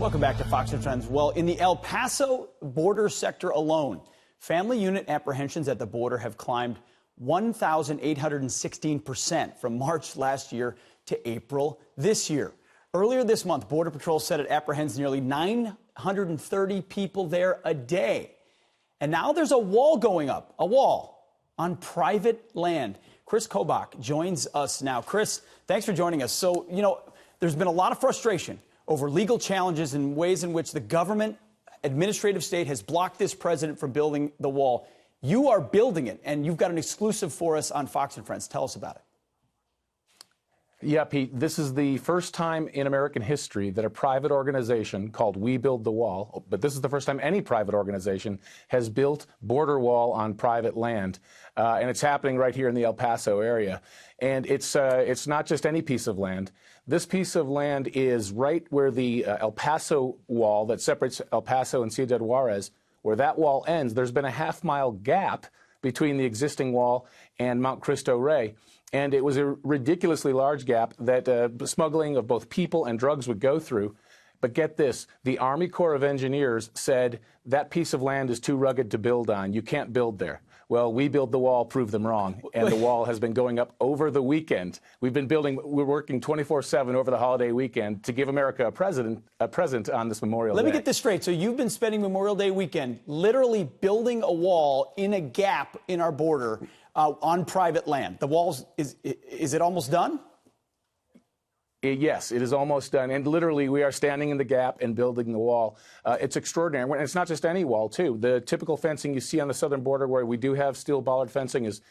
Welcome back to Fox and Friends. Well, in the El Paso border sector alone, family unit apprehensions at the border have climbed 1,816% from March last year to April this year. Earlier this month, Border Patrol said it apprehends nearly 930 people there a day. And now there's a wall going up, a wall on private land. Kris Kobach joins us now. Kris, thanks for joining us. So, there's been a lot of frustration over legal challenges and ways in which the government, administrative state, has blocked this president from building the wall. You are building it, and you've got an exclusive for us on Fox and Friends. Tell us about it. Yeah, Pete, this is the first time in American history that a private organization called We Build the Wall, but this is the first time any private organization has built border wall on private land. And it's happening right here in the El Paso area. And it's not just any piece of land. This piece of land is right where the El Paso wall that separates El Paso and Ciudad Juarez, where that wall ends. There's been a half-mile gap between the existing wall and Mount Cristo Rey. And it was a ridiculously large gap that smuggling of both people and drugs would go through. But get this, the Army Corps of Engineers said that piece of land is too rugged to build on. You can't build there. Well, We Build the Wall proved them wrong, and the wall has been going up over the weekend. We're working 24/7 over the holiday weekend to give America a present on this Memorial Day. Let me get this straight. So you've been spending Memorial Day weekend literally building a wall in a gap in our border on private land. The walls, is it almost done? Yes, it is almost done. And literally, we are standing in the gap and building the wall. It's extraordinary. And it's not just any wall, too. The typical fencing you see on the southern border, where we do have steel bollard fencing, is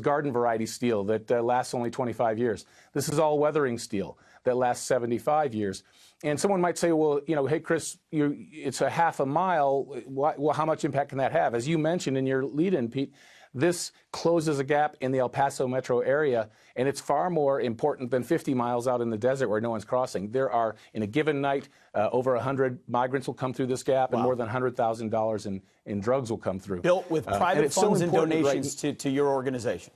garden variety steel that lasts only 25 years. This is all weathering steel that lasts 75 years. And someone might say, well, hey, Kris, it's a half a mile. Well, how much impact can that have? As you mentioned in your lead-in, Pete, this closes a gap in the El Paso metro area, and it's far more important than 50 miles out in the desert where no one's crossing. There are, in a given night, over 100 migrants will come through this gap, and more than $100,000 in drugs will come through. Built with private funds and donations to your organization.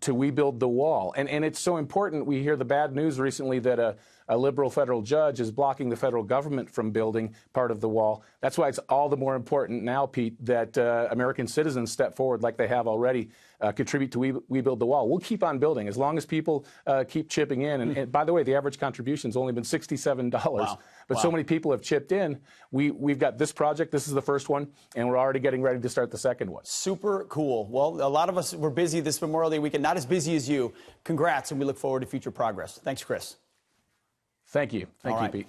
To We Build the Wall. And it's so important. We hear the bad news recently that a liberal federal judge is blocking the federal government from building part of the wall. That's why it's all the more important now, Pete, that American citizens step forward like they have already, contribute to We Build the Wall. We'll keep on building as long as people keep chipping in. And by the way, the average contribution's only been $67. Wow. But so many people have chipped in. We've got this project. This is the first one, and we're already getting ready to start the second one. Super cool. Well, a lot of us were busy this Memorial Day weekend, not as busy as you. Congrats, and we look forward to future progress. Thanks, Kris. Thank you. Thank you, Pete.